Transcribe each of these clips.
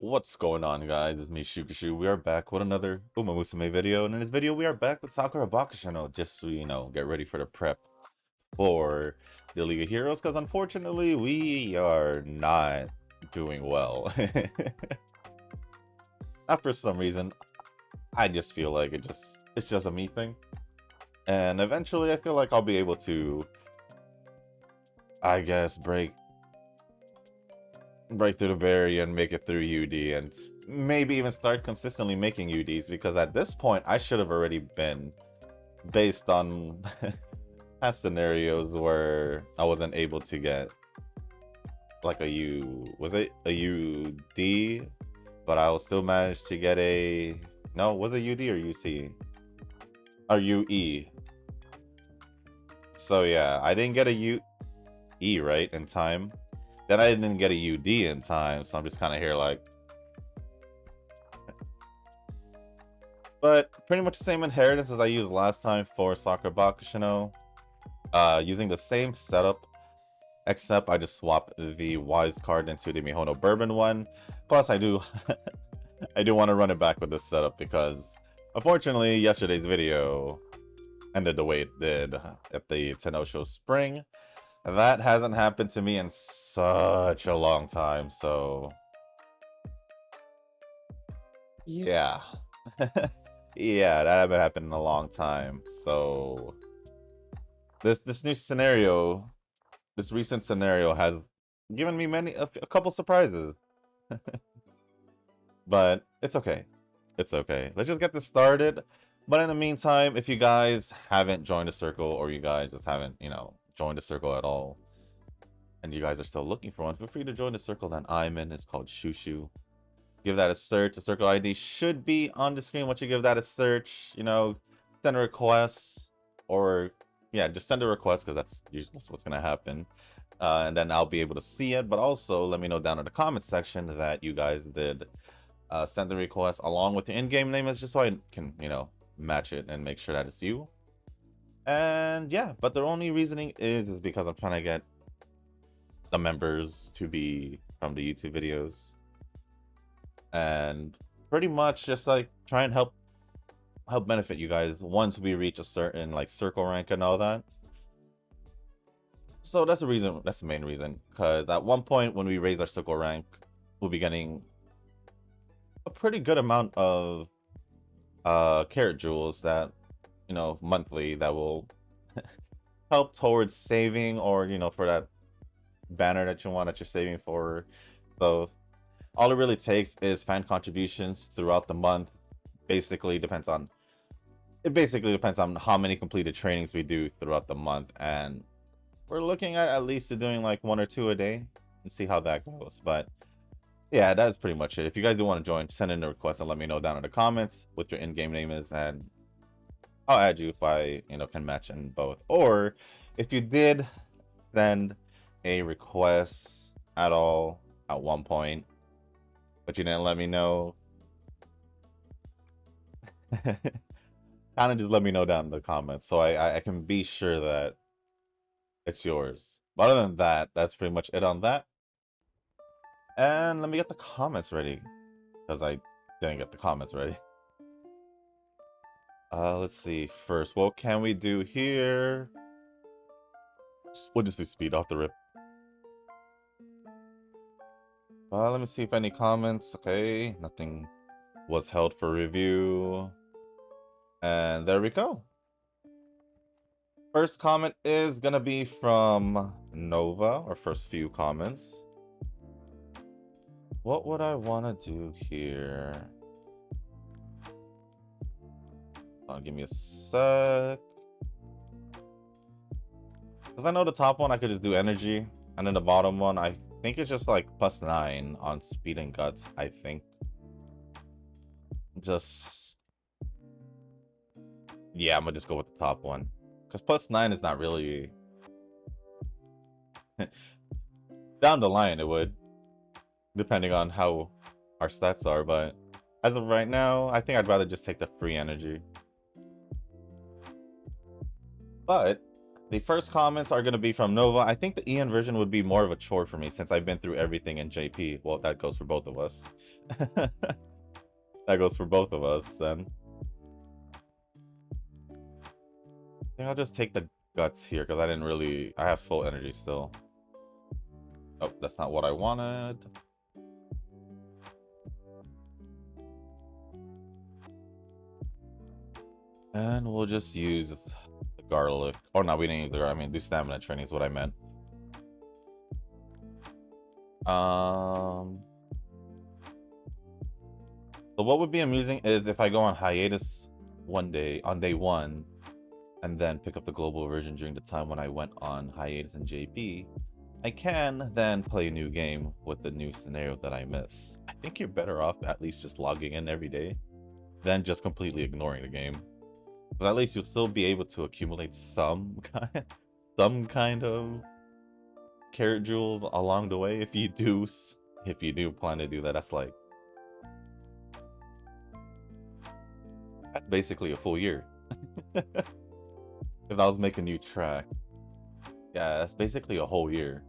What's going on, guys? It's me, Shukashu. We are back with another Musume video, and in this video, we are back with Sakura Bakushin O, just so you know, get ready for the prep for the League of Heroes, because unfortunately, we are not doing well. Not for some reason. I just feel like it's just a me thing, and eventually, I feel like I'll be able to, I guess, break through the barrier and make it through UD, and maybe even start consistently making UDs, because at this point I should have already been, based on past scenarios where I wasn't able to get like was it a UD, but I will still manage to get a, no, was it UD or UC or UE? So yeah, I didn't get a UE right in time. Then I didn't get a UD in time, so I'm just kind of here like... But pretty much the same inheritance as I used last time for Sakura Bakushin O. Using the same setup, except I just swapped the Wise card into the Mihono Bourbon one. Plus, I do I do want to run it back with this setup, because unfortunately, yesterday's video ended the way it did at the Tenosho Spring. That hasn't happened to me in such a long time, so yeah. Yeah, that hasn't happened in a long time. So this new scenario, this recent scenario, has given me a couple surprises. But it's okay. It's okay. Let's just get this started. But in the meantime, if you guys haven't joined the circle, or you guys just haven't, joined the circle at all, and you guys are still looking for one, feel free to join the circle that I'm in. It's called Shushu. Give that a search. The circle ID should be on the screen once you give that a search. Send a request, or yeah, just send a request, because that's usually what's gonna happen. And then I'll be able to see it. But also let me know down in the comment section that you guys did send the request along with your in-game name, is just so I can, match it and make sure that it's you. And yeah, but the only reasoning is because I'm trying to get the members to be from the YouTube videos, and pretty much just like try and help benefit you guys once we reach a certain like circle rank and all that. So that's the reason, that's the main reason, because at one point when we raise our circle rank, we'll be getting a pretty good amount of carrot jewels that, monthly, that will help towards saving, or for that banner that you want, that you're saving for. So all it really takes is fan contributions throughout the month. Basically depends on how many completed trainings we do throughout the month, and we're looking at least doing like 1 or 2 a day, and see how that goes. But yeah, that's pretty much it. If you guys do want to join, send in a request and let me know down in the comments what your in-game name is, and I'll add you if I can match in both. Or if you did send a request at all at one point, but you didn't let me know, kind of just let me know down in the comments, so I can be sure that it's yours. But other than that, that's pretty much it on that. And let me get the comments ready, because I didn't get the comments ready. Let's see. First, what can we do here? We'll just do speed off the rip. Let me see if any comments. Okay, nothing was held for review. And there we go. First comment is gonna be from Nova, or first few comments. What would I want to do here? Give me a sec. Because I know the top one I could just do energy, and then the bottom one I think it's just like +9 on speed and guts, I think. Yeah, I'm gonna just go with the top one, because +9 is not really down the line it would, depending on how our stats are, but as of right now, I think I'd rather just take the free energy. But the first comments are going to be from Nova. I think the EN version would be more of a chore for me since I've been through everything in JP. Well, that goes for both of us. That goes for both of us, then. I think I'll just take the guts here because I have full energy still. Oh, that's not what I wanted. And we'll just use the garlic. Or no, we didn't use the garlic. I mean, do stamina training is what I meant. So what would be amusing is if I go on hiatus one day, on day 1, and then pick up the global version during the time when I went on hiatus in JP, I can then play a new game with the new scenario that I miss. I think you're better off at least just logging in every day than just completely ignoring the game. Because at least you'll still be able to accumulate some kind of carrot jewels along the way if you do plan to do that. That's basically a full year. If I was making a new track. Yeah, that's basically a whole year.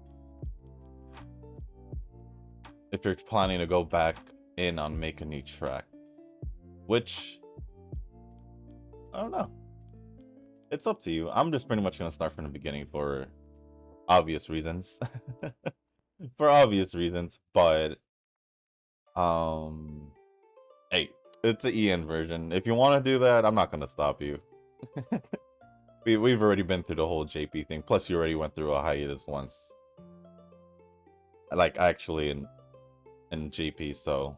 If you're planning to go back in on make a new track. Which, I don't know. It's up to you. I'm just pretty much going to start from the beginning for obvious reasons. For obvious reasons, but hey, it's an EN version. If you want to do that, I'm not going to stop you. We've already been through the whole JP thing. Plus, you already went through a hiatus once. Like, actually in JP, so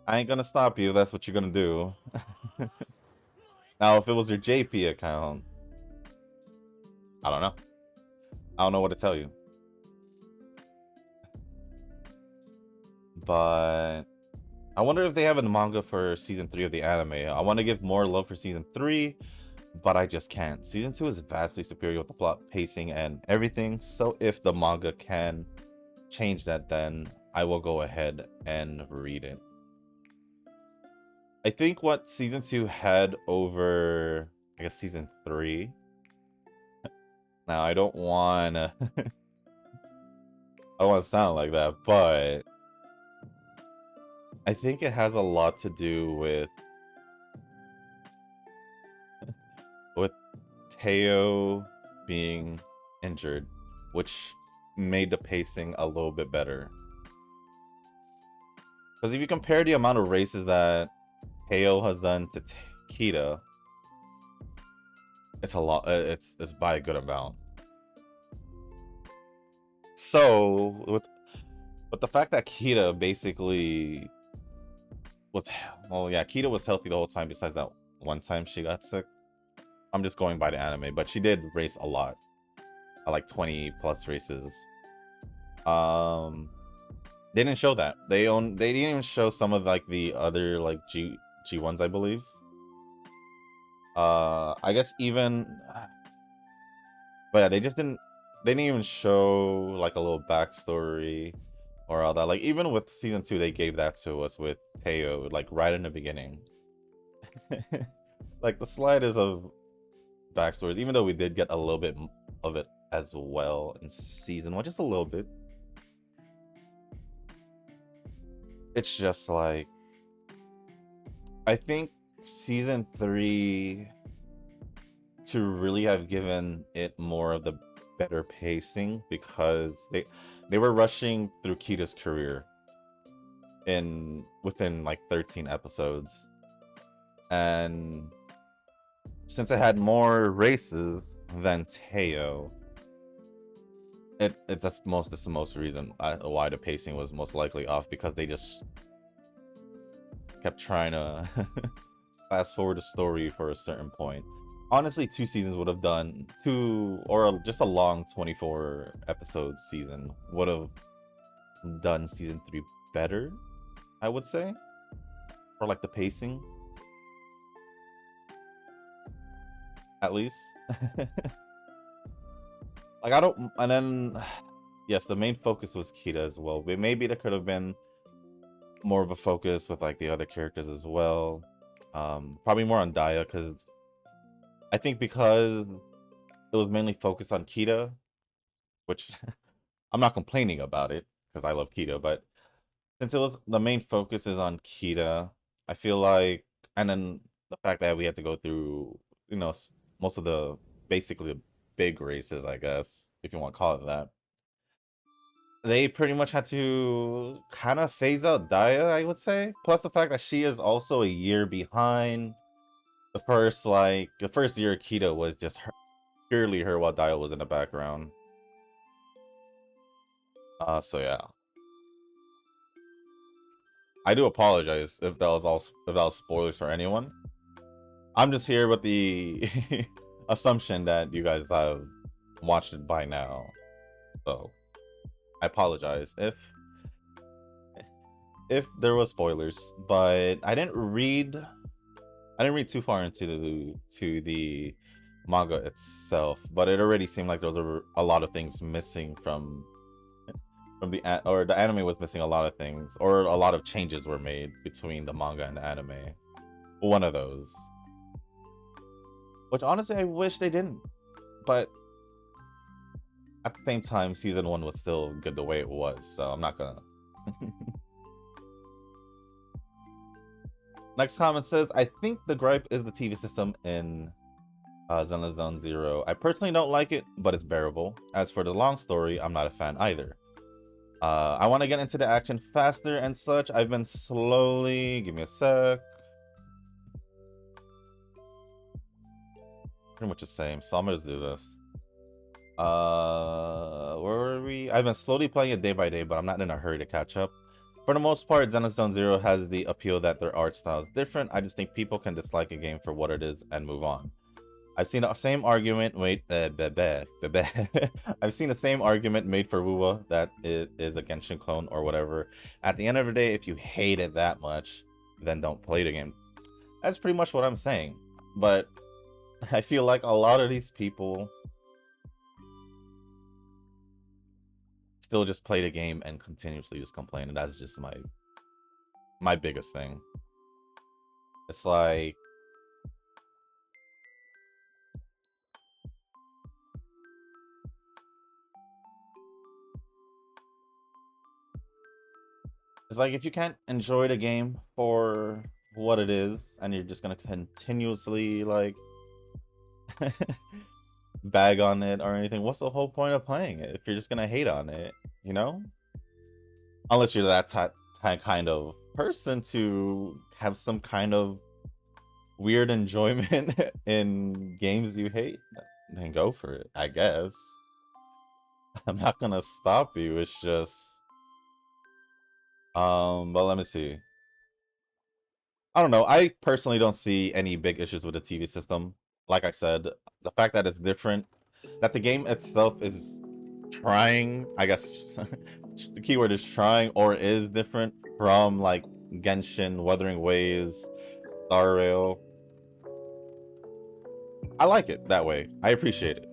I ain't gonna stop you. That's what you're gonna do. Now, if it was your JP account, I don't know. I don't know what to tell you. But I wonder if they have a manga for season 3 of the anime. I want to give more love for season 3, but I just can't. Season 2 is vastly superior with the plot, pacing, and everything. So if the manga can change that, then I will go ahead and read it. I think what season 2 had over, I guess, season 3. Now, I don't want to... I don't want to sound like that, but I think it has a lot to do with Teo being injured, which made the pacing a little bit better. Because if you compare the amount of races that Teo has done to Kita, it's a lot. It's by a good amount. So with the fact that Kita basically was, well, yeah, Kita was healthy the whole time besides that one time she got sick. I'm just going by the anime, but she did race a lot, like 20 plus races. They didn't show that. They didn't even show some of like the other like G1s, I believe. I guess even, but yeah, they didn't even show like a little backstory or all that. Like even with season 2, they gave that to us with Teo, like right in the beginning. Like the slightest of backstories, even though we did get a little bit of it as well in season 1, just a little bit. It's just like, I think season 3 to really have given it more of the better pacing, because they were rushing through Kita's career within like 13 episodes, and since it had more races than Teo, that's the most reason why the pacing was most likely off, because they just kept trying to fast forward the story for a certain point. Honestly, 2 seasons would have done, just a long 24 episode season would have done season 3 better, I would say, for like the pacing, at least. Like, I don't, and then yes, the main focus was Kita as well, but maybe there could have been more of a focus with like the other characters as well. Probably more on Daya, because I think because it was mainly focused on Kita, which I'm not complaining about it because I love Kita, but since it was the main focus is on Kita, I feel like, and then the fact that we had to go through, most of the basically big races, I guess, if you want to call it that, they pretty much had to kind of phase out Daya, I would say. Plus the fact that she is also a year behind. The first year of Kita was just purely her while Daya was in the background. So yeah. I do apologize if that was spoilers for anyone. I'm just here with the assumption that you guys have watched it by now. So I apologize if there was spoilers, but I didn't read too far into the manga itself, but it already seemed like there was a lot of things missing from the anime was missing a lot of things, or a lot of changes were made between the manga and the anime. One of those. Which honestly I wish they didn't. But at the same time, season 1 was still good the way it was, so I'm not gonna. Next comment says, I think the gripe is the TV system in Zenless Zone Zero. I personally don't like it, but it's bearable. As for the long story, I'm not a fan either. I want to get into the action faster and such. I've been slowly... Give me a sec. Pretty much the same, so I'm gonna just do this. Where were we? I've been slowly playing it day by day, but I'm not in a hurry to catch up. For the most part, Zenless Zone Zero has the appeal that their art style is different. I just think people can dislike a game for what it is and move on. I've seen the same argument made. I've seen the same argument made for Wuwa that it is a Genshin clone or whatever. At the end of the day, if you hate it that much, then don't play the game. That's pretty much what I'm saying. But I feel like a lot of these people still just play the game and continuously just complain, and that's just my biggest thing. It's like, if you can't enjoy the game for what it is and you're just gonna continuously like bag on it or anything, what's the whole point of playing it if you're just gonna hate on it, you know? Unless you're that kind of person to have some kind of weird enjoyment in games you hate, then go for it, I guess. I'm not gonna stop you, it's just but let me see. I don't know, I personally don't see any big issues with the TV system. Like I said, the fact that it's different, that the game itself is trying, I guess the keyword is trying, or is different from like Genshin, Wuthering Waves, Star Rail. I like it that way. I appreciate it.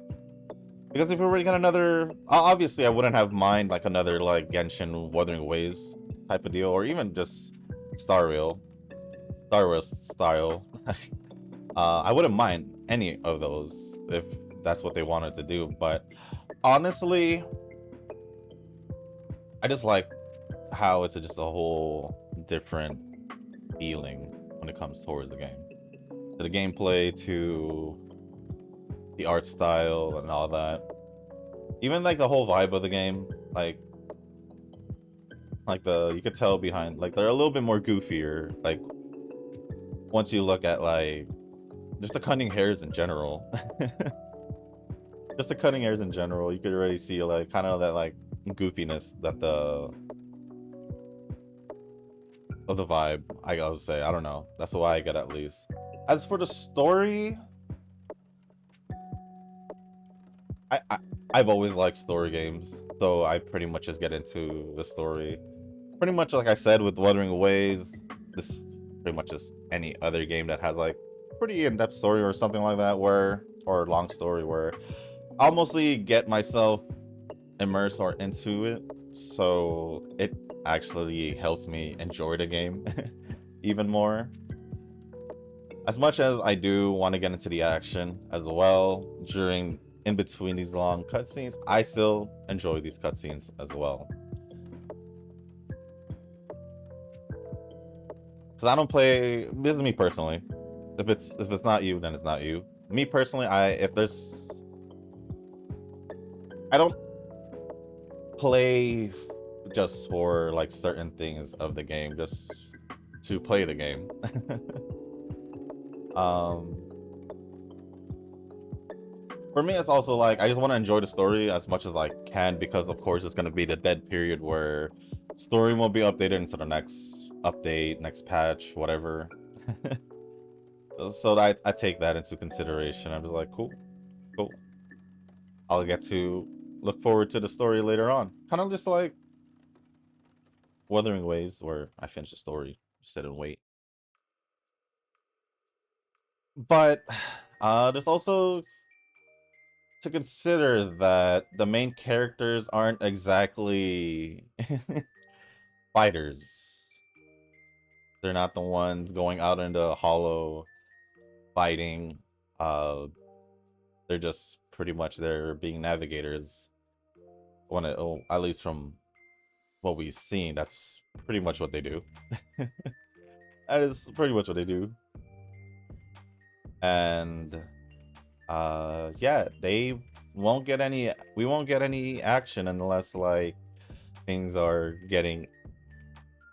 Because if we already got another, obviously I wouldn't have mind like another like Genshin, Wuthering Waves type of deal, or even just Star Rail style. I wouldn't mind any of those if that's what they wanted to do, but honestly, I just like how it's just a whole different feeling when it comes towards the game. To the gameplay, to the art style and all that. Even like the whole vibe of the game, like you could tell behind, like they're a little bit more goofier, like once you look at like just the cutting hairs in general. Just the cutting hairs in general, you could already see like kind of that like goofiness that of the vibe, I would say. I don't know, that's why I get at least. As for the story, I've always liked story games, so I pretty much just get into the story. Pretty much like I said with Wuthering Waves, this is pretty much just any other game that has like pretty in-depth story or something like that, or long story, where I'll mostly get myself immersed or into it, so it actually helps me enjoy the game even more. as much as I do want to get into the action as well in between these long cutscenes, I still enjoy these cutscenes as well. Because I don't play. This is me personally. If it's not you, then it's not you. Me personally, I don't play just for like certain things of the game, just to play the game. For me, it's also like I just want to enjoy the story as much as I can, because of course it's going to be the dead period where story won't be updated until the next update, next patch, whatever. So I take that into consideration. I'm just like, cool. I'll get to look forward to the story later on. Kind of just like Wuthering Waves, where I finish the story, sit and wait. But there's also to consider that the main characters aren't exactly fighters. They're not the ones going out into hollow fighting. They're just pretty much there being navigators. At least from what we've seen, that's pretty much what they do. That is pretty much what they do. And yeah, we won't get any action unless like things are getting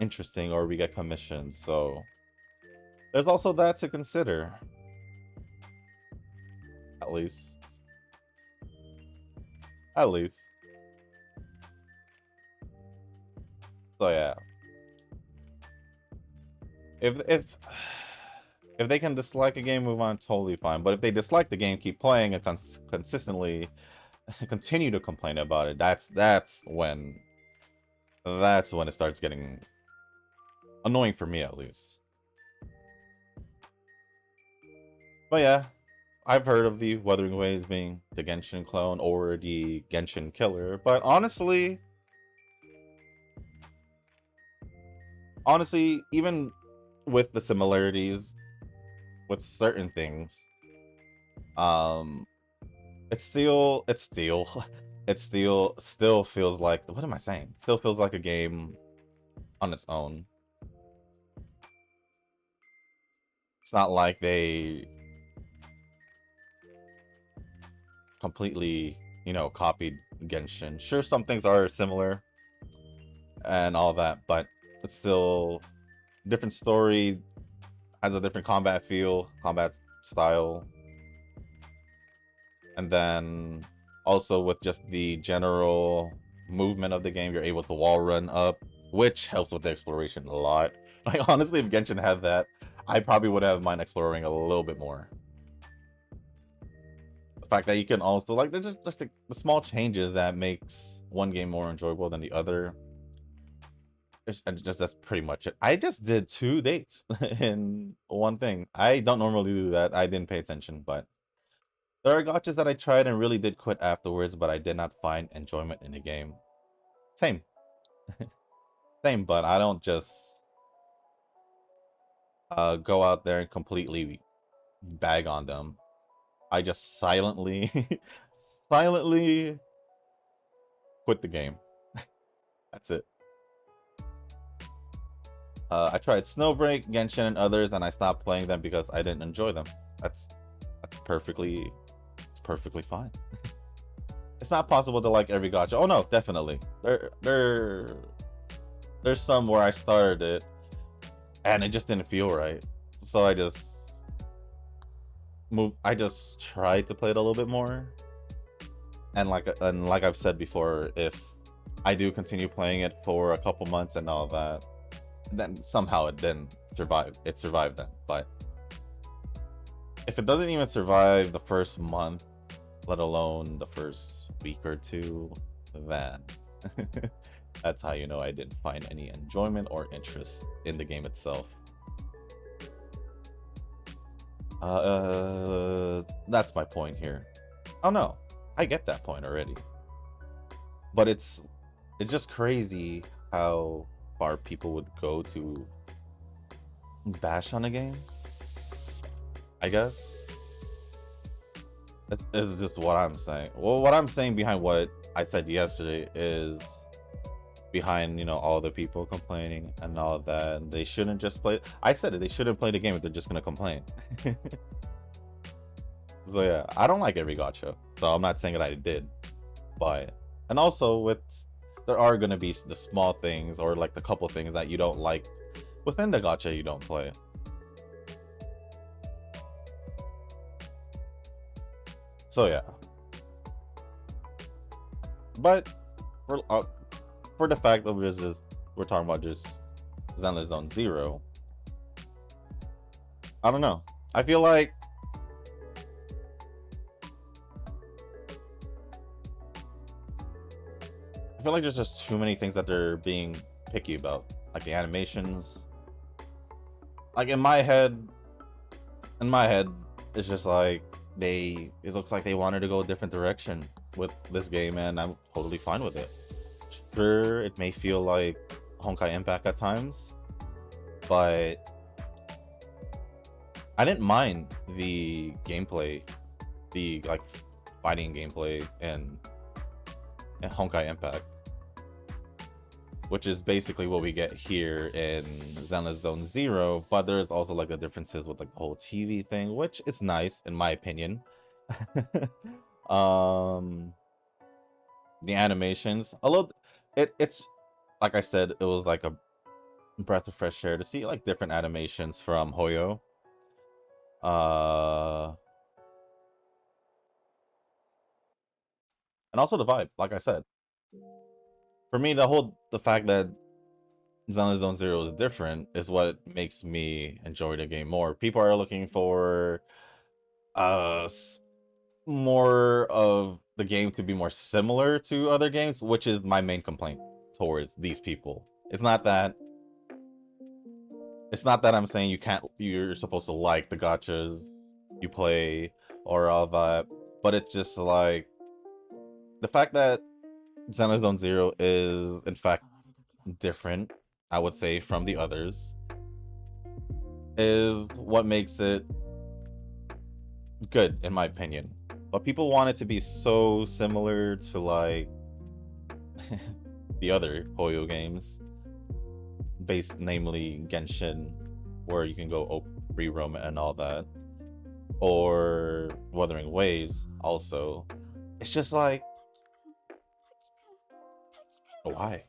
interesting or we get commissions. So there's also that to consider. At least. So yeah. If they can dislike a game, move on, totally fine. But if they dislike the game, keep playing and consistently continue to complain about it, that's when it starts getting annoying for me, at least. But yeah, I've heard of the Wuthering Waves being the Genshin clone or the Genshin killer, but honestly, even with the similarities with certain things, it still feels like, what am I saying? Still feels like a game on its own. It's not like they completely, copied Genshin. Sure, some things are similar and all that, but it's still different story, has a different combat feel, combat style. And then also with just the general movement of the game, you're able to wall run up, which helps with the exploration a lot. Like, honestly, if Genshin had that, I probably would have mind exploring a little bit more. The fact that you can also, like, there's just the small changes that makes one game more enjoyable than the other. That's pretty much it. I just did 2 dates in one thing. I don't normally do that. I didn't pay attention, but there are gotchas that I tried and really did quit afterwards, but I did not find enjoyment in the game. Same. Same, but I don't just go out there and completely bag on them. I just silently silently quit the game. That's it. I tried Snowbreak, Genshin, and others, and I stopped playing them because I didn't enjoy them. That's perfectly fine. It's not possible to like every gacha. Oh no, definitely. There's some where I started it and it just didn't feel right. So I just tried to play it a little bit more. And like I've said before, if I do continue playing it for a couple months and all that, then somehow it then survived. It survived then. But if it doesn't even survive the first month, let alone the first week or two, then that's how you know I didn't find any enjoyment or interest in the game itself. That's my point here. Oh no, I get that point already. But it's just crazy how far people would go to bash on a game. I guess it's just what I'm saying. Well, what I'm saying behind what I said yesterday is behind, you know, all the people complaining and all that. They shouldn't just play. I said it. They shouldn't play the game if they're just gonna complain. So yeah, I don't like every gacha. So I'm not saying that I did, but and also with there are gonna be the small things or like the couple things that you don't like within the gacha you don't play. So yeah, but for the fact of just we're talking about just Zenless Zone Zero. I don't know. I feel like there's just too many things that they're being picky about, like the animations. Like in my head, it's just like it looks like they wanted to go a different direction with this game, and I'm totally fine with it. Sure, it may feel like Honkai Impact at times, but I didn't mind the gameplay, the like fighting gameplay in Honkai Impact, which is basically what we get here in Zenless Zone Zero, but there's also like the differences with like the whole TV thing, which is nice in my opinion. The animations, although it's like I said, it was like a breath of fresh air to see like different animations from Hoyo. And also the vibe, like I said. For me, the fact that Zenless Zone Zero is different is what makes me enjoy the game more. People are looking for more of the game to be more similar to other games, which is my main complaint towards these people. It's not that I'm saying you're supposed to like the gachas you play or all that, but it's just like the fact that Zenless Zone Zero is in fact different, I would say, from the others, is what makes it good in my opinion. But people want it to be so similar to like the other Hoyo games, based namely Genshin, where you can go free roam and all that, or Wuthering Waves also. It's just like, why?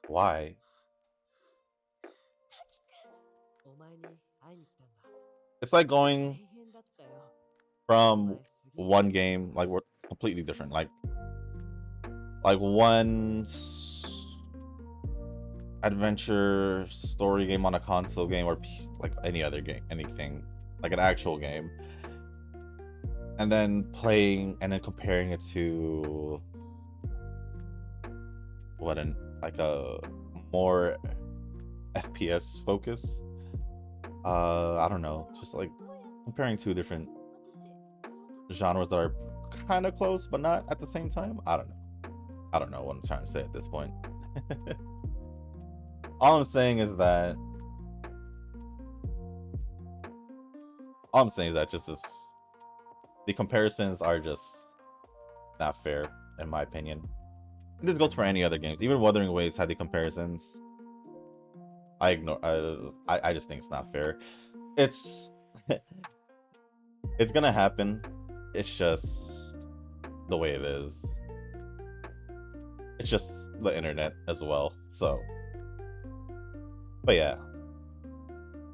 Why? It's like going from one game, like we're completely different. Like one adventure story game on a console game, or like any other game, anything like an actual game, and then playing and then comparing it to like a more FPS focus. I don't know, just like comparing two different genres that are kind of close but not at the same time. I don't know what I'm trying to say at this point. All I'm saying is that just the comparisons are just not fair in my opinion. And this goes for any other games. Even Wuthering Waves had the comparisons. I ignore. I just think it's not fair. It's it's gonna happen. It's just the way it is. It's just the internet as well. So, but yeah,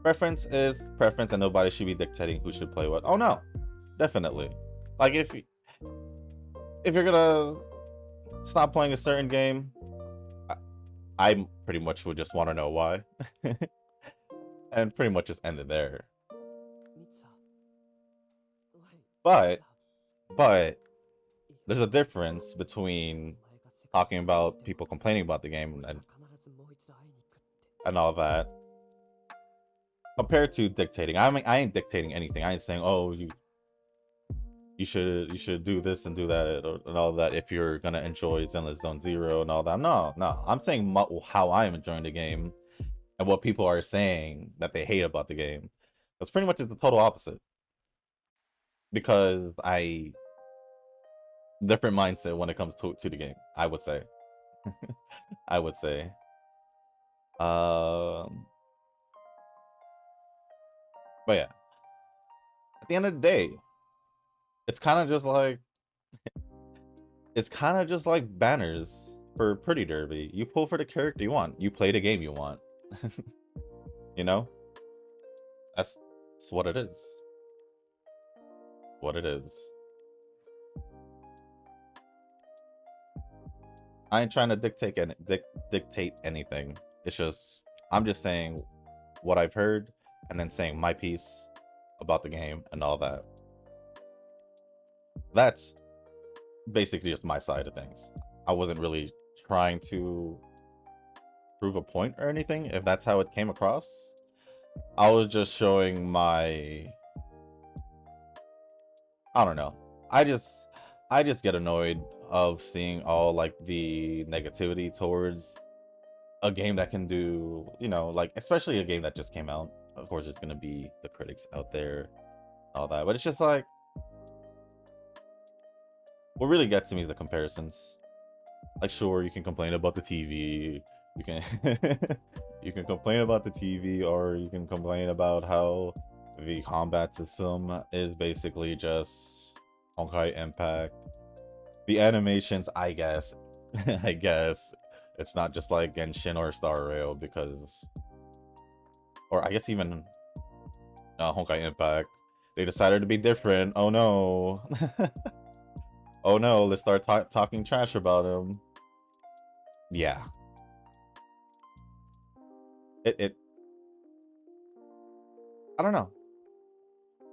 preference is preference, and nobody should be dictating who should play what. Oh no, definitely. Like if you're gonna stop playing a certain game, I pretty much would just want to know why, and pretty much just end it there. But there's a difference between talking about people complaining about the game and all that, compared to dictating. I ain't dictating anything. I ain't saying, oh, you should do this and do that and all that if you're gonna enjoy Zenless Zone Zero and all that. No, I'm saying how I'm enjoying the game and what people are saying that they hate about the game. That's pretty much the total opposite. Because I different mindset when it comes to the game, I would say. I would say. Um but yeah. At the end of the day, it's kind of just like banners for Pretty Derby. You pull for the character you want. You play the game you want. You know? That's what it is. What it is. I ain't trying to dictate anything. It's just I'm just saying what I've heard and then saying my piece about the game and all that. That's basically just my side of things. I wasn't really trying to prove a point or anything, if that's how it came across. I was just showing my, I don't know. I just get annoyed of seeing all like the negativity towards a game that can do, you know, like especially a game that just came out. Of course, there's gonna be the critics out there, all that, but it's just like what really gets me is the comparisons. Like, sure, you can complain about the TV, you can you can complain about the TV, or you can complain about how the combat system is basically just Honkai Impact. The animations, I guess, I guess it's not just like Genshin or Star Rail because, or I guess even Honkai Impact, they decided to be different. Oh no. Oh no, let's start talking trash about him. Yeah. It I don't know.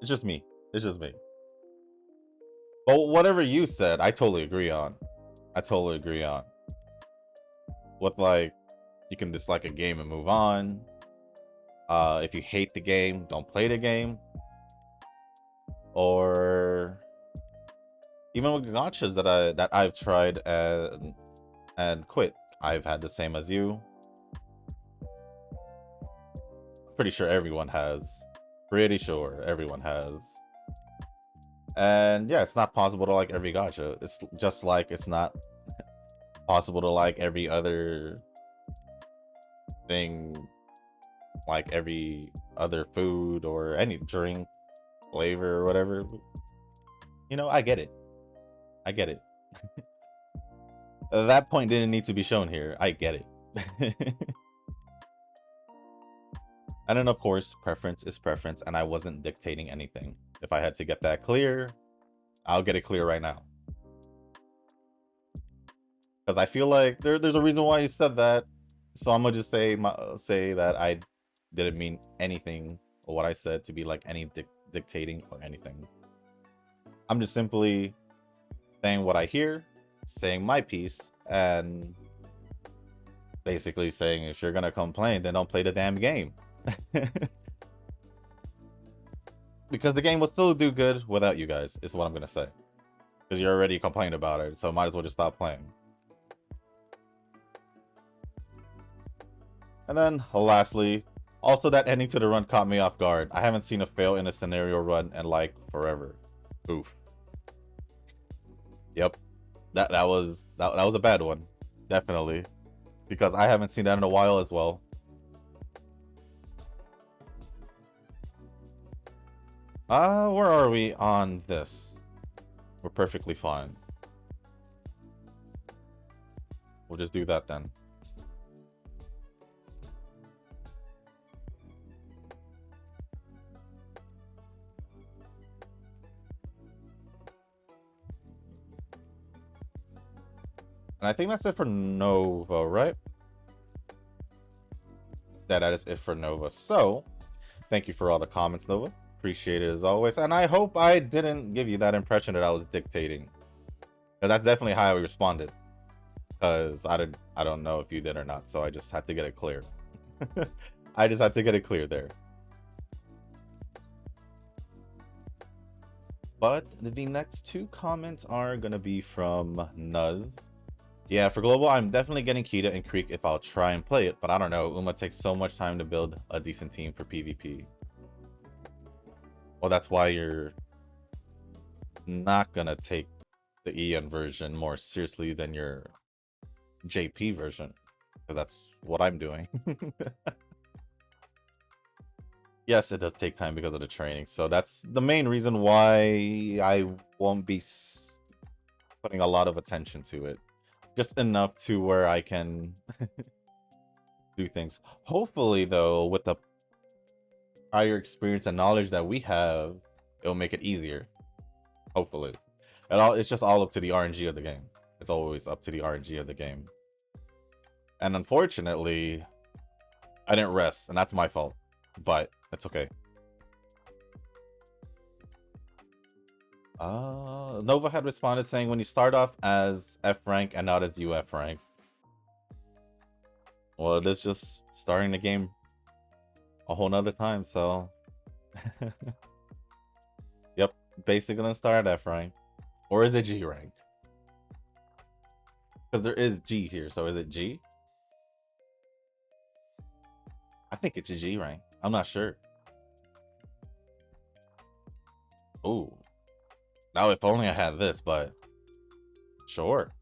It's just me. It's just me. But whatever you said, I totally agree on. I totally agree on. With like, you can dislike a game and move on. If you hate the game, don't play the game. Or even with gachas that I've tried and quit, I've had the same as you. Pretty sure everyone has. Pretty sure everyone has. And yeah, it's not possible to like every gacha. It's just like it's not possible to like every other thing, like every other food or any drink, flavor or whatever. You know, I get it. I get it. That point didn't need to be shown here. I get it. And then, of course, preference is preference, and I wasn't dictating anything. If I had to get that clear, I'll get it clear right now. Because I feel like there's a reason why you said that. So I'm gonna just say that I didn't mean anything or what I said to be like any dictating or anything. I'm just simply saying what I hear, saying my piece, and basically saying if you're gonna complain, then don't play the damn game. Because the game will still do good without you guys, is what I'm gonna say. Because you already complained about it, so might as well just stop playing. And then, lastly, also that ending to the run caught me off guard. I haven't seen a fail in a scenario run in like forever. Oof. Yep. That was a bad one. Definitely. Because I haven't seen that in a while as well. Where are we on this? We're perfectly fine. We'll just do that then. And I think that's it for Nova, right? That is it for Nova. So, thank you for all the comments, Nova. Appreciate it as always. And I hope I didn't give you that impression that I was dictating. Because that's definitely how I responded. Because I don't know if you did or not. So I just had to get it clear. I just had to get it clear there. But the next two comments are going to be from Nuz. Yeah, for global, I'm definitely getting Kita and Creek if I'll try and play it, but I don't know. Uma takes so much time to build a decent team for PvP. Well, that's why you're not gonna take the EN version more seriously than your JP version, because that's what I'm doing. Yes, it does take time because of the training, so that's the main reason why I won't be putting a lot of attention to it. Just enough to where I can do things. Hopefully, though, with the prior experience and knowledge that we have, it'll make it easier. Hopefully. It's just all up to the RNG of the game. It's always up to the RNG of the game. And unfortunately, I didn't rest, and that's my fault. But it's okay. Nova had responded saying, when you start off as F rank and not as UF rank. Well, it is just starting the game a whole nother time, so... Yep, basically gonna start at F rank. Or is it G rank? Because there is G here, so is it G? I think it's a G rank. I'm not sure. Ooh. Now, if only I had this, but... Sure.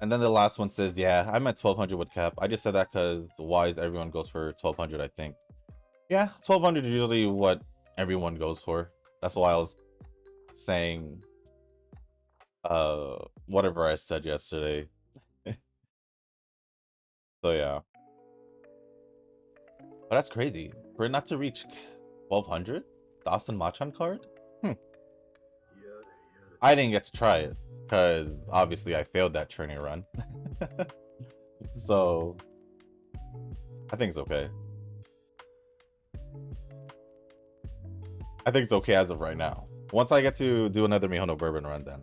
And then the last one says, yeah, I'm at 1200 with cap. I just said that because wise everyone goes for 1200, I think. Yeah, 1200 is usually what everyone goes for. That's why I was saying whatever I said yesterday. So yeah. But that's crazy. For it not to reach 1200? The Austin Machan card? I didn't get to try it because obviously I failed that training run. So I think it's okay. I think it's okay as of right now. Once I get to do another Mihono Bourbon run, then,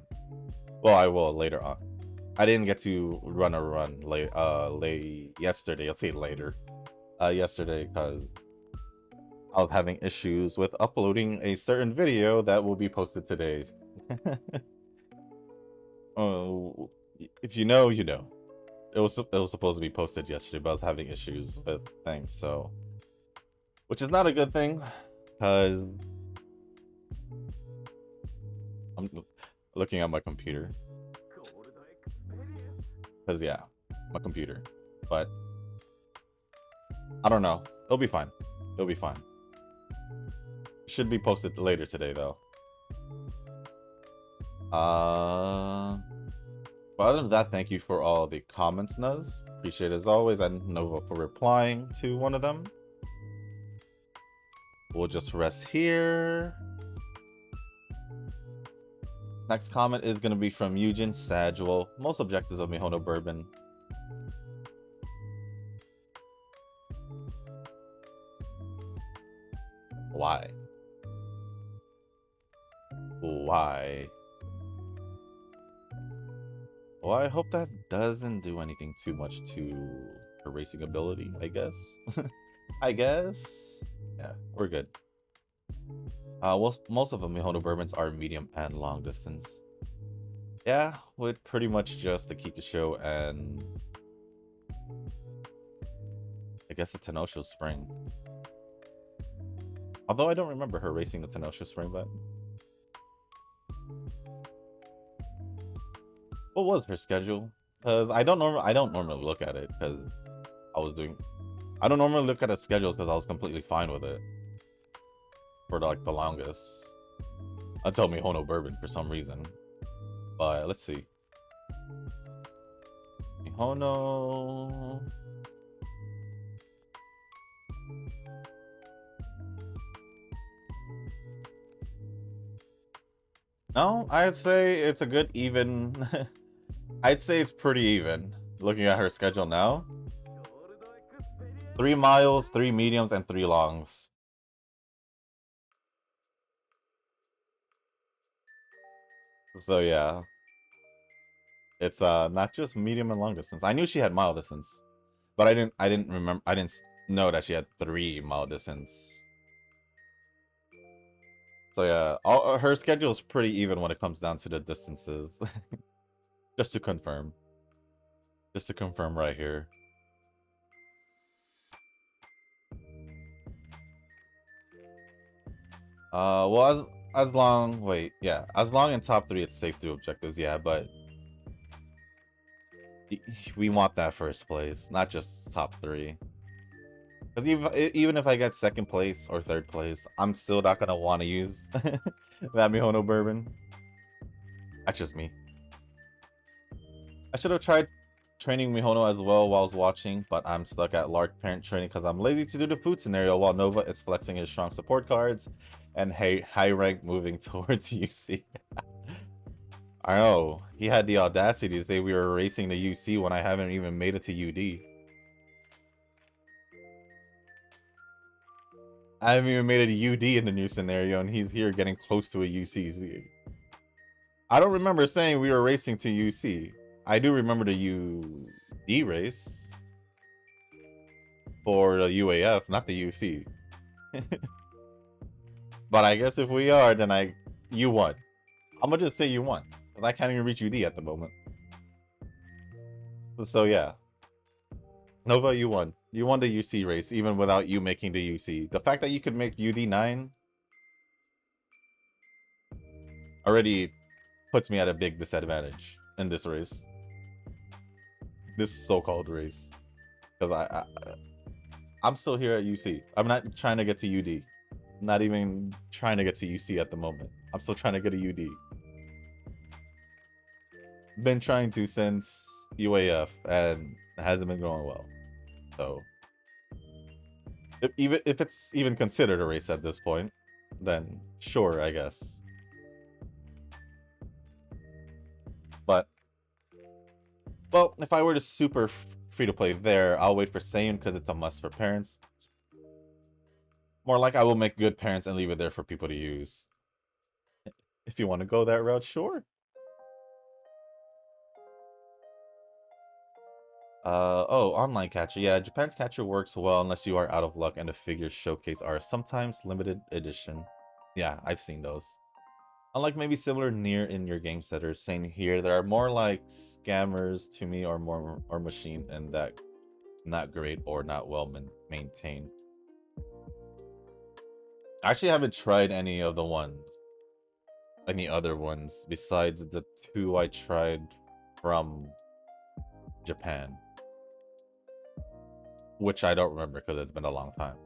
well, I will later on. I didn't get to run a run late yesterday. I'll say later. Yesterday, because I was having issues with uploading a certain video that will be posted today. Oh, if you know, you know. It was supposed to be posted yesterday, but I was having issues with things, so, which is not a good thing, because I'm looking at my computer. Because yeah, my computer. But I don't know. It'll be fine. It'll be fine. Should be posted later today, though. But other than that, thank you for all the comments, Nuz. Appreciate it as always, and Nova for replying to one of them. We'll just rest here. Next comment is going to be from Eugen Saduel. Most objectives of Mihono Bourbon. Why? Why? Well, I hope that doesn't do anything too much to her racing ability, I guess. I guess. Yeah, we're good. Well, most of the Mihono Bourbons are medium and long distance. Yeah, with pretty much just the Kikisho and I guess the Tenosho Spring. Although I don't remember her racing the Tenosho Spring, but what was her schedule? Because I don't normally look at it because I don't normally look at the schedules because I was completely fine with it for like the longest until Mihono Bourbon for some reason. But let's see. Mihono. No, I'd say it's a good even. I'd say it's pretty even. Looking at her schedule now. 3 miles, 3 mediums, and 3 longs. So yeah. It's not just medium and long distance. I knew she had mile distance, but I didn't know that she had 3 mile distance. So yeah, her schedule is pretty even when it comes down to the distances. Just to confirm. Just to confirm right here. Well, as long wait, yeah, as long in top 3, it's safe through objectives, yeah, but we want that first place, not just top 3. Because even if I get second place or third place, I'm still not gonna want to use that Mihono bourbon. That's just me. I should have tried training Mihono as well while I was watching, but I'm stuck at large parent training because I'm lazy to do the food scenario while Nova is flexing his strong support cards and high rank moving towards UC. I know, he had the audacity to say we were racing to UC when I haven't even made it to UD. I haven't even made it to UD in the new scenario, and he's here getting close to a UC. I don't remember saying we were racing to UC. I do remember the UD race for the UAF, not the UC. But I guess if we are, then you won. I'm gonna just say you won, because I can't even reach UD at the moment. So yeah. Nova, you won. You won the UC race, even without you making the UC. The fact that you could make UD9 already puts me at a big disadvantage in this race. This so-called race. Because I'm still here at UC. I'm not trying to get to UD. I'm not even trying to get to UC at the moment. I'm still trying to get to UD. Been trying to since UAF, and it hasn't been going well. So, if it's even considered a race at this point, then sure, I guess. But, well, if I were to super free to play there, I'll wait for Saiyan because it's a must for parents. More like I will make good parents and leave it there for people to use. If you want to go that route, sure. Oh, online catcher. Yeah, Japan's catcher works well unless you are out of luck and the figures showcase are sometimes limited edition. Yeah, I've seen those. Unlike maybe similar near in your game setters, saying here there are more like scammers to me or more or machine and that not great or not well maintained. I actually haven't tried any of the ones, any other ones besides the 2 I tried from Japan, which I don't remember because it's been a long time.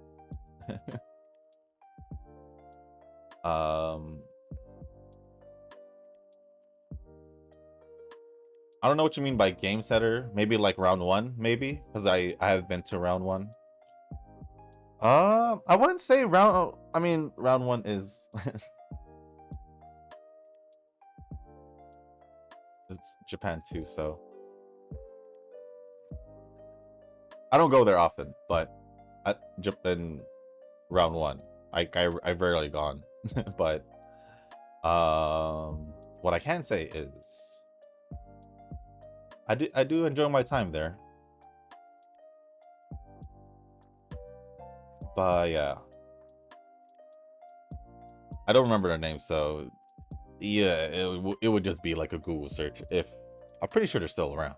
I don't know what you mean by game setter. Maybe like round 1, maybe, because I have been to round 1. I wouldn't say round. I mean, round 1 is it's Japan too, so I don't go there often. But at in round 1, I've rarely gone. But what I can say is I do enjoy my time there. But yeah, I don't remember their name, so yeah, it would just be like a Google search. If I'm pretty sure they're still around.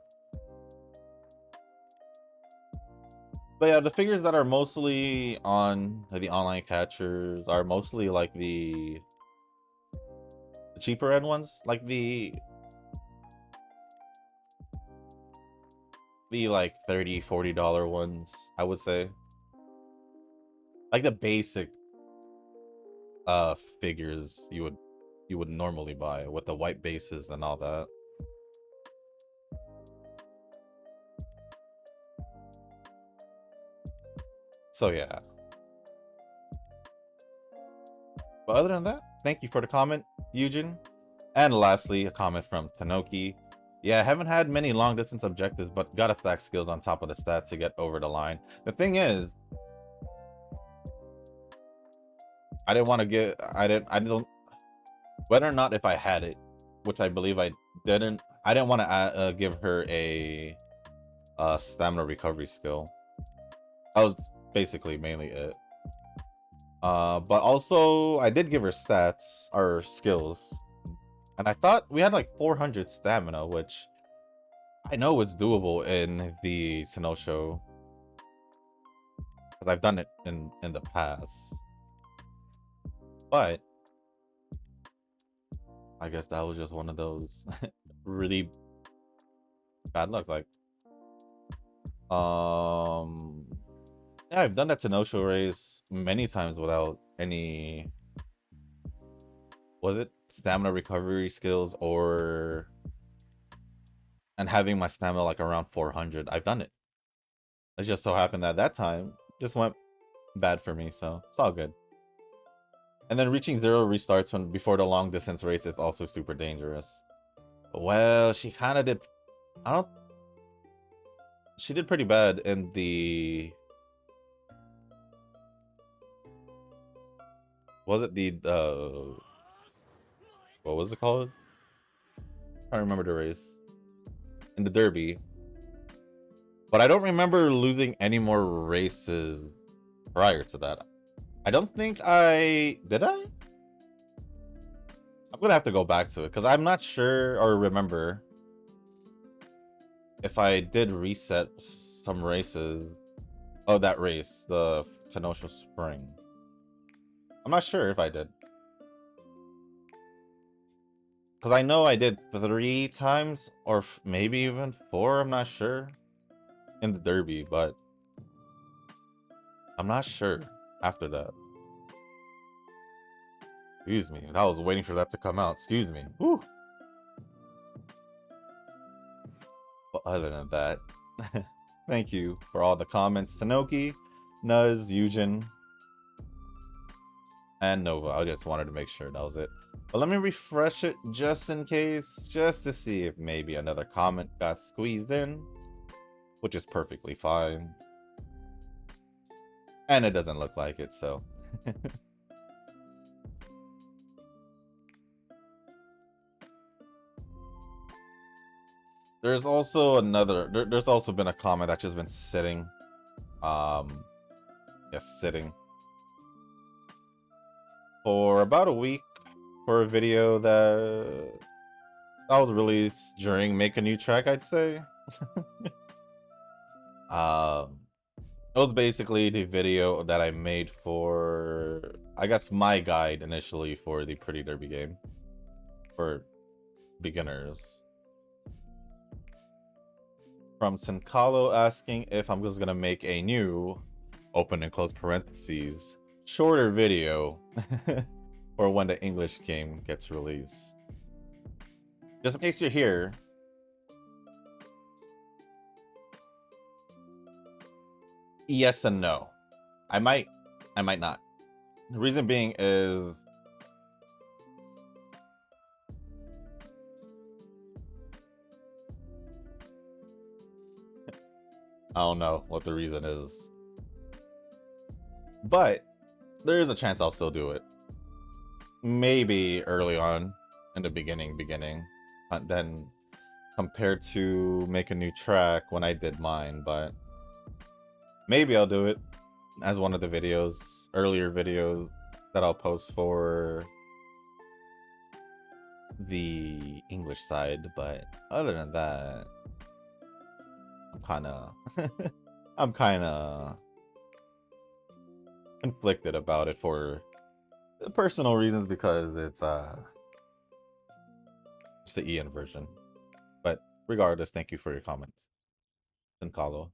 But yeah, the figures that are mostly on the online catchers are mostly like the cheaper end ones, like the like $30-$40 ones, I would say. Like the basic figures you would normally buy with the white bases and all that. So yeah. But other than that, thank you for the comment, Eugen. And lastly, a comment from Tanoki. Yeah, I haven't had many long distance objectives, but gotta stack skills on top of the stats to get over the line. The thing is, I didn't want to get, I don't, whether or not if I had it, which I believe I didn't want to give her a stamina recovery skill. That was basically mainly it. But also I did give her stats or skills, and I thought we had like 400 stamina, which I know it's doable in the Senosho because I've done it in the past. But I guess that was just one of those really bad luck. Like, yeah, I've done that to no-show race many times without any, was it stamina recovery skills or, and having my stamina like around 400. I've done it. It just so happened that that time just went bad for me, so it's all good. And then reaching 0 restarts when before the long distance race is also super dangerous. Well, she kind of did. I don't. She did pretty bad in the. Was it the what was it called? I don't remember the race. In the Derby. But I don't remember losing any more races prior to that. I don't think I did. I'm gonna have to go back to it because I'm not sure or remember if I did reset some races. Oh, that race, the Tenosha Spring. I'm not sure if I did. Because I know I did 3 times, or maybe even 4, I'm not sure, in the Derby, but I'm not sure after that. Excuse me, I was waiting for that to come out. Excuse me. Woo. But other than that, thank you for all the comments. Sanoki, Nuz, Eugen, and Nova. I just wanted to make sure that was it. But let me refresh it just in case, just to see if maybe another comment got squeezed in, which is perfectly fine. And it doesn't look like it, so. There's also another, there's also been a comment that's just been sitting. Yes, sitting. For about a week for a video that was released during Make a New Track, I'd say. It was basically the video that I made for, I guess, my guide initially for the Pretty Derby game for beginners. From Sincalo asking if I'm just gonna make a new, open and close parentheses, shorter video for when the English game gets released. Just in case you're here, yes and no. I might not. The reason being is I don't know what the reason is. But there is a chance I'll still do it. Maybe early on in the beginning, then compared to Make a New Track when I did mine, but maybe I'll do it as one of the videos, earlier videos that I'll post for the English side. But other than that, I'm kind of conflicted about it for personal reasons because it's the Ian version. But regardless, thank you for your comments. And Carlo.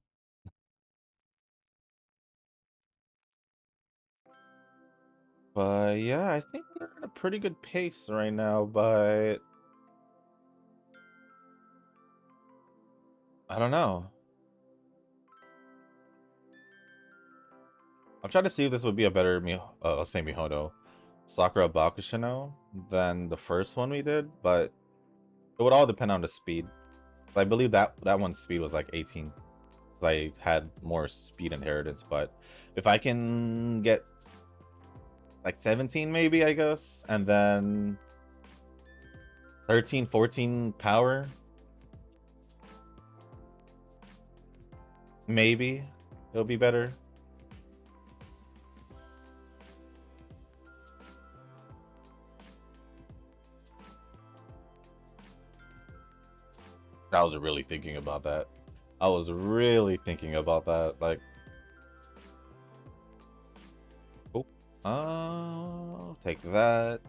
But yeah, I think we're in a pretty good pace right now, but I don't know. I'm trying to see if this would be a better Mihodo Sakura Bakushin O than the first one we did, but it would all depend on the speed. I believe that one's speed was like 18. I had more speed inheritance, but if I can get like 17 maybe, I guess, and then 13, 14 power, maybe it'll be better. I was really thinking about that. Like, oh, Take that.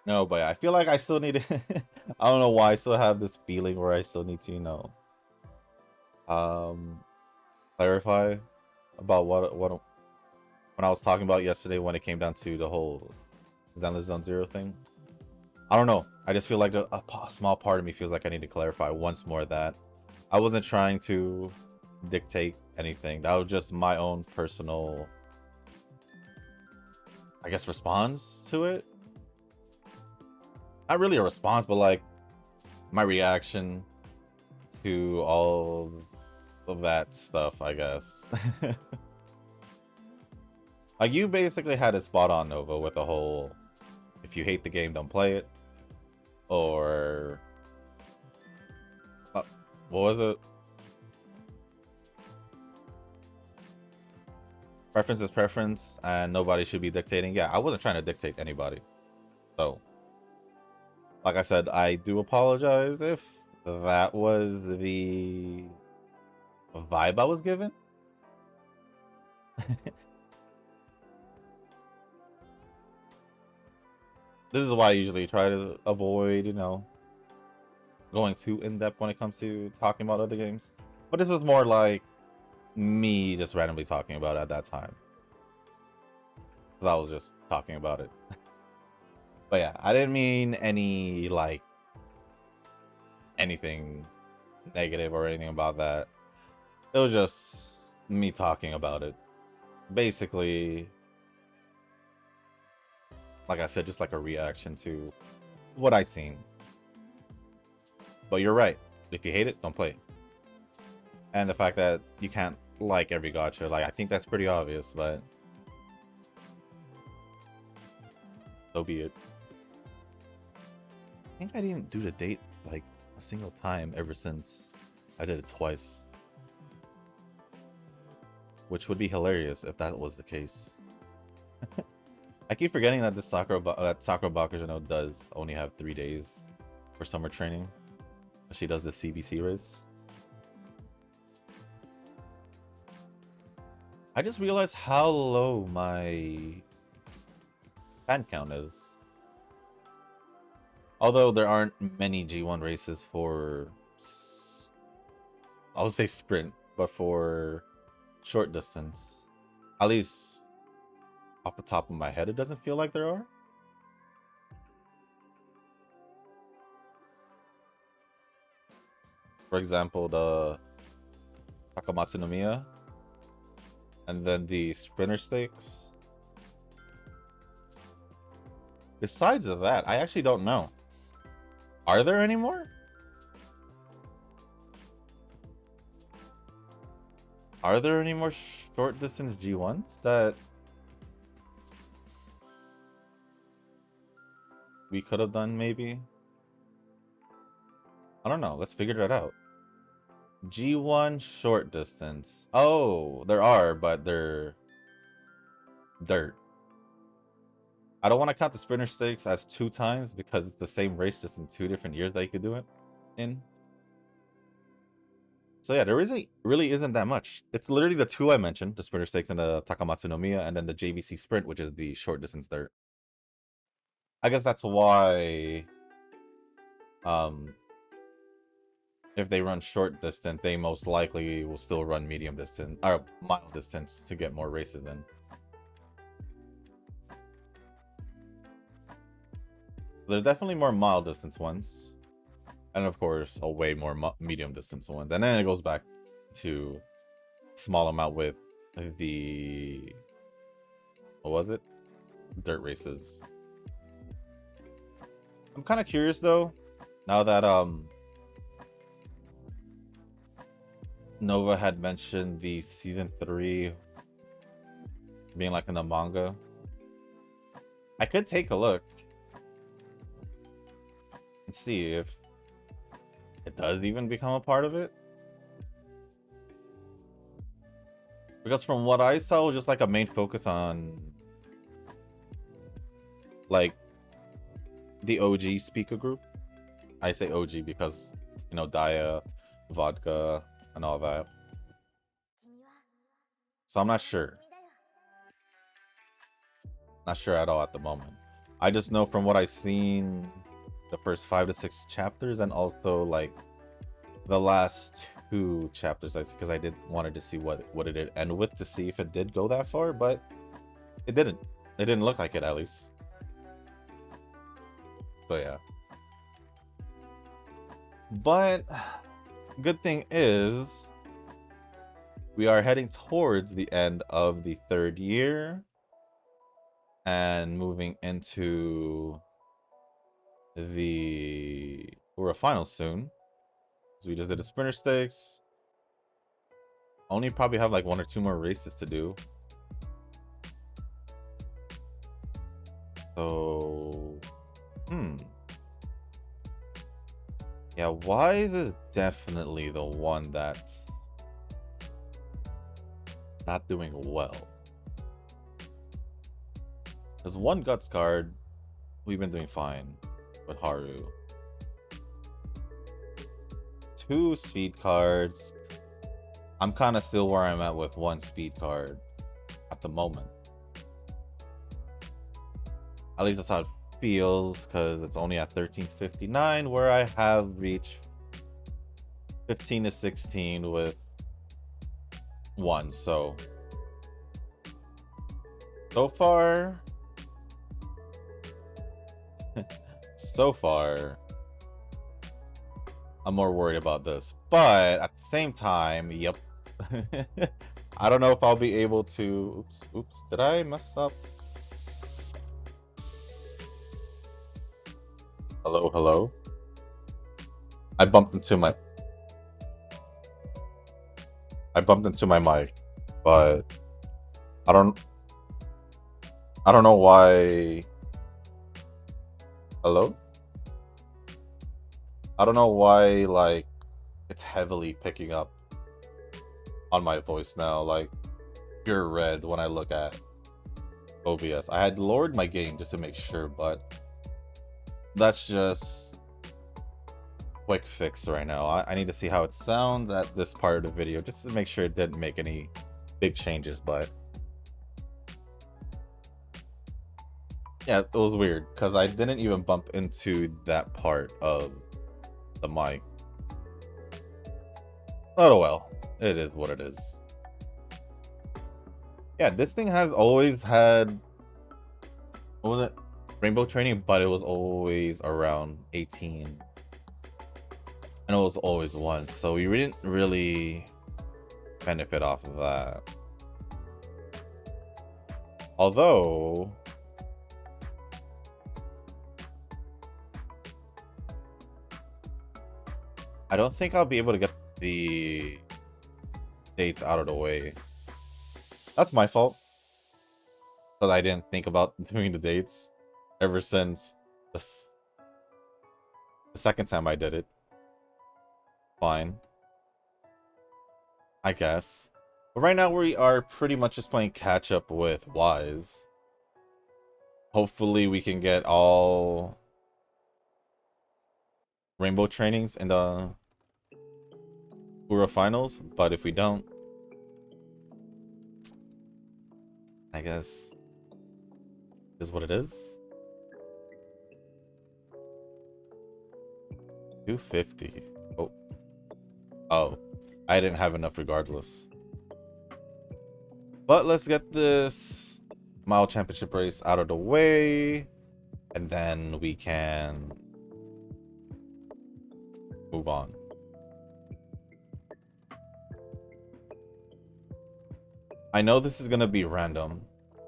No, but I feel like I still need to I don't know why I still have this feeling where I still need to, clarify about what when I was talking about yesterday when it came down to the whole Zenless Zone Zero thing. I don't know. I just feel like a small part of me feels like I need to clarify once more that I wasn't trying to dictate anything. That was just my own personal, I guess, response to it. Not really a response, but like my reaction to all of that stuff, I guess. Like, you basically had it spot on, Nova, with the whole, if you hate the game, don't play it. Or, what was it? Preference is preference, and nobody should be dictating. Yeah, I wasn't trying to dictate anybody. So, like I said, I do apologize if that was the vibe I was given. This is why I usually try to avoid, going too in-depth when it comes to talking about other games. But this was more like me just randomly talking about it at that time. Because I was just talking about it. But yeah, I didn't mean any, like, anything negative or anything about that. It was just me talking about it. Basically, like I said, just like a reaction to what I seen. But you're right. If you hate it, don't play it. And the fact that you can't like every gacha, like, I think that's pretty obvious, but so be it. I think I didn't do the date like a single time ever since I did it twice. Which would be hilarious if that was the case. I keep forgetting that this Sakura Bakushin O does only have 3 days for summer training. She does the CBC race. I just realized how low my fan count is. Although there aren't many G1 races for, I would say sprint, but for short distance. At least off the top of my head, it doesn't feel like there are. For example, the Takamatsu no Miya, and then the sprinter stakes. Besides that, I actually don't know. Are there any more? Are there any more short distance G1s that we could have done maybe? I don't know. Let's figure that out. G1 short distance. Oh, there are, but they're dirt. I don't want to count the sprinter stakes as 2 times because it's the same race just in 2 different years that you could do it in. So yeah, there really isn't that much. It's literally the 2 I mentioned, the sprinter stakes and the Takamatsu no Miya, and then the JVC sprint, which is the short distance dirt. I guess that's why if they run short distance, they most likely will still run medium distance or mile distance to get more races in. There's definitely more mile distance ones, and of course a way more medium distance ones, and then it goes back to small amount with the, what was it, dirt races. I'm kind of curious though, now that Nova had mentioned the season 3 being like in the manga. I could take a look and see if it does even become a part of it. Because from what I saw, it was just like a main focus on like the OG speaker group. I say OG because, you know, Daya, vodka, and all that. So I'm not sure. Not sure at all at the moment. I just know from what I've seen, the first 5 to 6 chapters, and also like the last 2 chapters, because I did wanted to see what it did end with, to see if it did go that far, but it didn't. It didn't look like it, at least. So yeah. But good thing is we are heading towards the end of the 3rd year and moving into the Ura finals soon. So we just did the sprinter stakes. Only probably have like 1 or 2 more races to do. So yeah, Wise is definitely the one that's not doing well. Because 1 Guts card, we've been doing fine with Haru. 2 speed cards, I'm kind of still where I'm at with 1 speed card at the moment. At least that's how it feels, because it's only at 1359, where I have reached 15 to 16 with 1. So far, I'm more worried about this. But at the same time, yep. I don't know if I'll be able to... Oops, did I mess up? Hello? I bumped into my mic, but I don't know why. Hello? I don't know why, like, it's heavily picking up on my voice now, like pure red when I look at OBS. I had lowered my gain just to make sure, but that's just quick fix right now. I need to see how it sounds at this part of the video just to make sure it didn't make any big changes, but yeah, it was weird because I didn't even bump into that part of the mic. Oh well, it is what it is. Yeah, this thing has always had, what was it, rainbow training, but it was always around 18 and it was always 1, so we didn't really benefit off of that. Although I don't think I'll be able to get the dates out of the way. That's my fault, because I didn't think about doing the dates ever since the second time I did it. Fine, I guess. But right now we are pretty much just playing catch up with Wise. Hopefully we can get all rainbow trainings in the Ura finals, but if we don't, I guess this is what it is. 250. Oh, I didn't have enough regardless. But let's get this mile championship race out of the way, and then we can move on. I know this is gonna be random,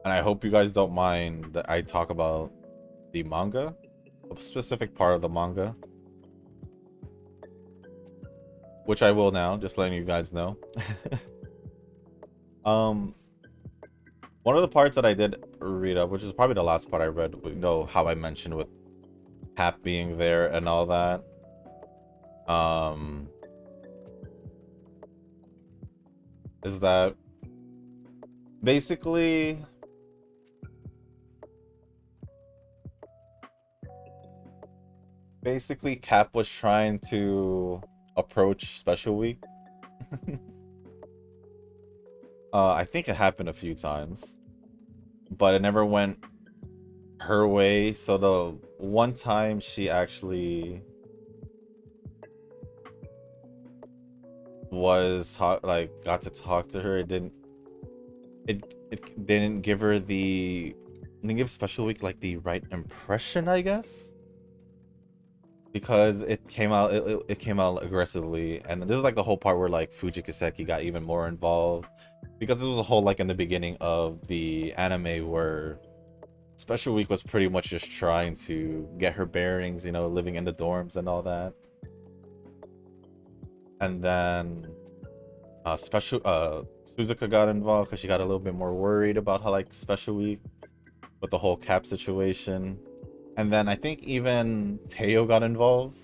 and I hope you guys don't mind that I talk about the manga, a specific part of the manga, which I will now, just letting you guys know. One of the parts that I did read up, which is probably the last part I read, you know, how I mentioned with Hap being there and all that. Is that basically Basically, Cap was trying to approach Special Week. I think it happened a few times, but it never went her way. So the one time she actually like got to talk to her, it didn't give her the didn't give Special Week like the right impression, I guess, because it came out aggressively, and this is like the whole part where like Fujikiseki got even more involved, because this was a whole like in the beginning of the anime where Special Week was pretty much just trying to get her bearings, you know, living in the dorms and all that. And then Suzuka got involved because she got a little bit more worried about how like Special Week with the whole Cap situation. And then I think even Teo got involved.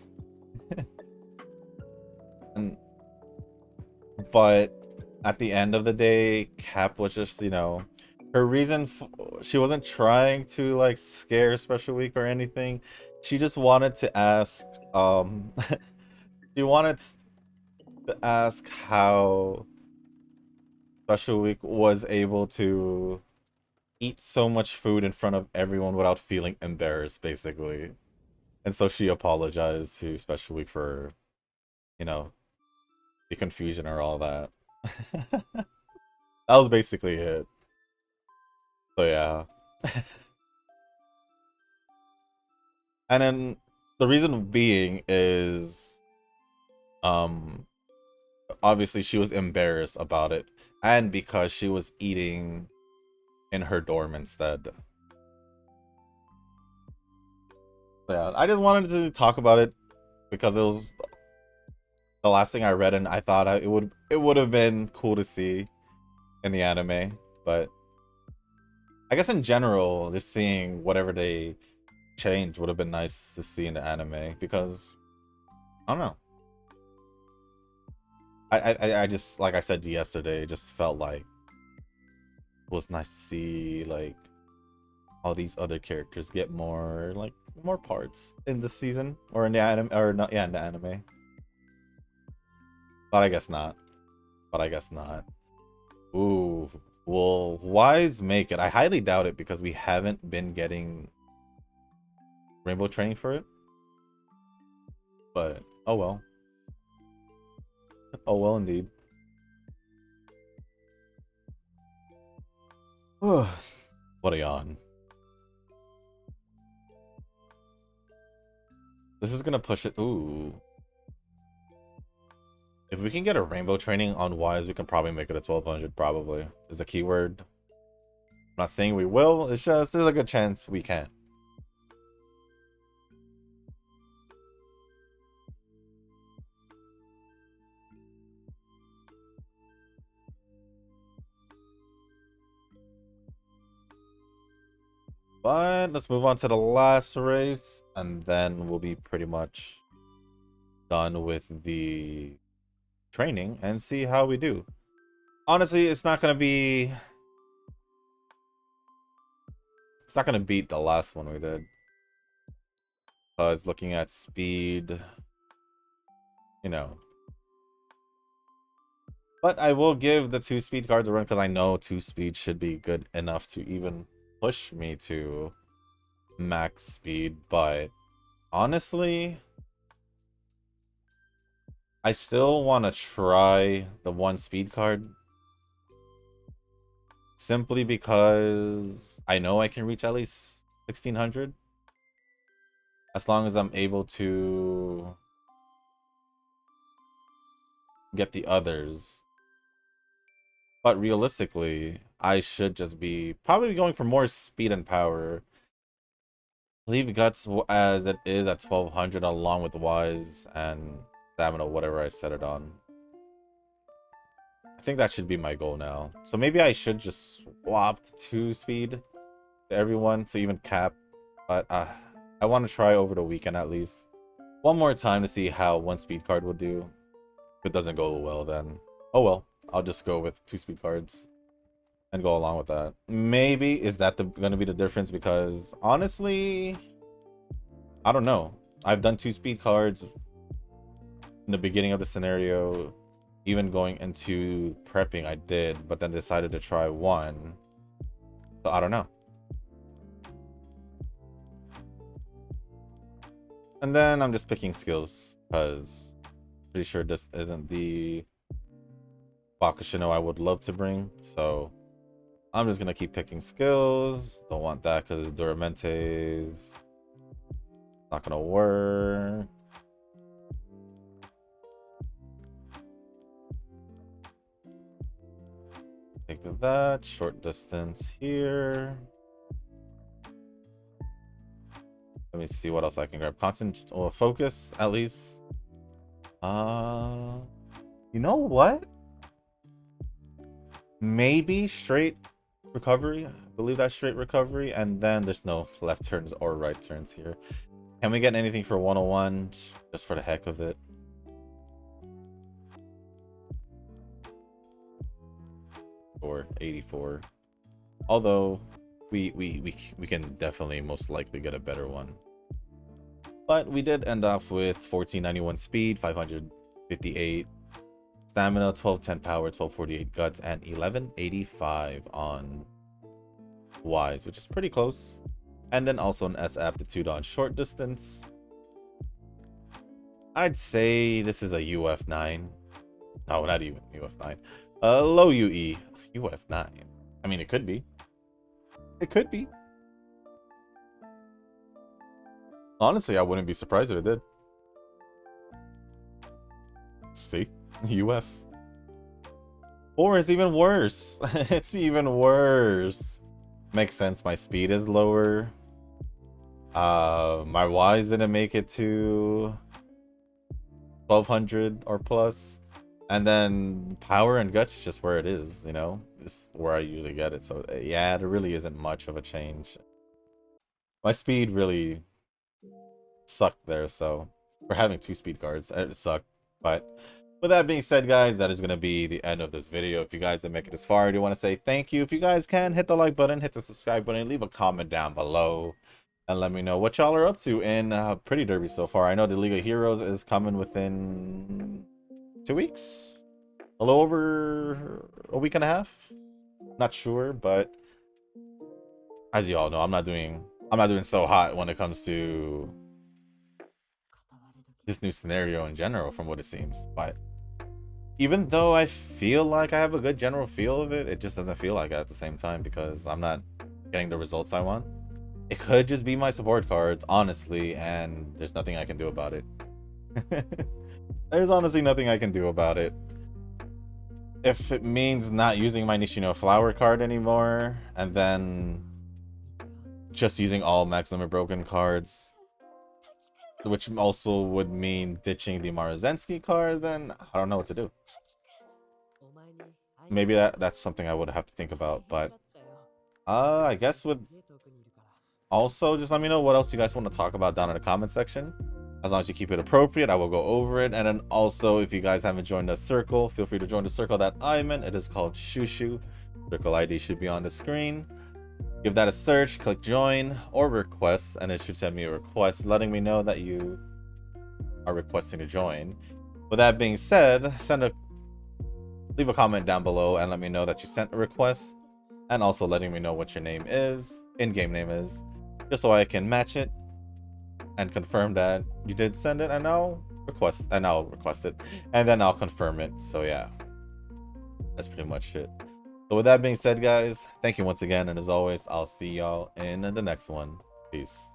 and but at the end of the day, Cap was just, you know, her reason she wasn't trying to like scare Special Week or anything. She just wanted to ask she wanted to ask how Special Week was able to eat so much food in front of everyone without feeling embarrassed, basically. And so she apologized to Special Week for, you know, the confusion or all that. That was basically it. So yeah. And then the reason being is obviously she was embarrassed about it, and because she was eating in her dorm instead. So yeah, I just wanted to talk about it because it was the last thing I read, and I thought it would have been cool to see in the anime. But I guess in general, just seeing whatever they changed would have been nice to see in the anime, because I don't know. I just, like I said yesterday, just felt like it was nice to see like all these other characters get more parts in the season, or in the anime, or not, yeah, in the anime. But I guess not. But I guess not. Ooh, will Wise make it? I highly doubt it, because we haven't been getting rainbow training for it. But oh well. Oh well, indeed. What a yawn. This is gonna push it. Ooh. If we can get a rainbow training on Wise, we can probably make it a 1200, probably. Is a keyword. I'm not saying we will, it's just there's a good chance we can. But let's move on to the last race, and then we'll be pretty much done with the training and see how we do. Honestly, it's not gonna beat the last one we did. Because looking at speed, you know. But I will give the 2 speed cards a run, because I know 2 speed should be good enough to even push me to max speed. But honestly, I still want to try the 1 speed card, simply because I know I can reach at least 1600 as long as I'm able to get the others. But realistically, I should just be probably going for more speed and power. Leave Guts as it is at 1200, along with Wise and Stamina, whatever I set it on. I think that should be my goal now. So maybe I should just swap to 2 speed to everyone to even cap. But I want to try over the weekend at least one more time to see how 1 speed card will do. If it doesn't go well, then oh well. I'll just go with 2 speed cards and go along with that. Maybe is that gonna be the difference, because honestly, I don't know. I've done 2-speed cards in the beginning of the scenario. Even going into prepping, I did, but then decided to try 1. So I don't know. And then I'm just picking skills because pretty sure this isn't the Bakushin O I would love to bring. So I'm just gonna keep picking skills. Don't want that because Duramente's not gonna work. Think of that. Short distance here. Let me see what else I can grab. Constant or focus at least. You know what? Maybe straight recovery. I believe that's straight recovery, and then there's no left turns or right turns here. Can we get anything for 101 just for the heck of it? Or 84. Although we can definitely most likely get a better one. But we did end off with 1491 speed, 558 stamina, 1210 power, 1248 guts, and 1185 on wise, which is pretty close. And then also an S aptitude on short distance. I'd say this is a UF9. No, not even UF9. Low UE. UF9. I mean, it could be. It could be. Honestly, I wouldn't be surprised if it did. See? UF. Or it's even worse. It's even worse. Makes sense. My speed is lower. My Ys didn't make it to 1200 or plus. And then power and guts just where it is, you know? It's where I usually get it. So yeah, there really isn't much of a change. My speed really sucked there, so for having 2 speed cards, it sucked. But with that being said, guys, that is going to be the end of this video. If you guys didn't make it this far, I do want to say thank you. If you guys can, hit the like button, hit the subscribe button, leave a comment down below, and let me know what y'all are up to in Pretty Derby so far. I know the League of Heroes is coming within 2 weeks, a little over a week and a half. Not sure, but as you all know, I'm not doing so hot when it comes to this new scenario in general, from what it seems. But even though I feel like I have a good general feel of it, it just doesn't feel like it at the same time because I'm not getting the results I want. It could just be my support cards, honestly, and there's nothing I can do about it. There's honestly nothing I can do about it. If it means not using my Nishino Flower card anymore, and then just using all max limit broken cards, which also would mean ditching the Maruzensky card, then I don't know what to do. Maybe that's something I would have to think about, but I guess with also just let me know what else you guys want to talk about down in the comment section. As long as you keep it appropriate, I will go over it. And then also, if you guys haven't joined the circle, feel free to join the circle that I'm in. It is called Shushu. Circle ID should be on the screen. Give that a search, click join or request, and it should send me a request letting me know that you are requesting to join. With that being said, leave a comment down below and let me know that you sent a request, and also letting me know what your name is, in-game name is, just so I can match it and confirm that you did send it, and I'll request it, and then I'll confirm it. So yeah, that's pretty much it. So with that being said, guys, thank you once again, and as always, I'll see y'all in the next one. Peace.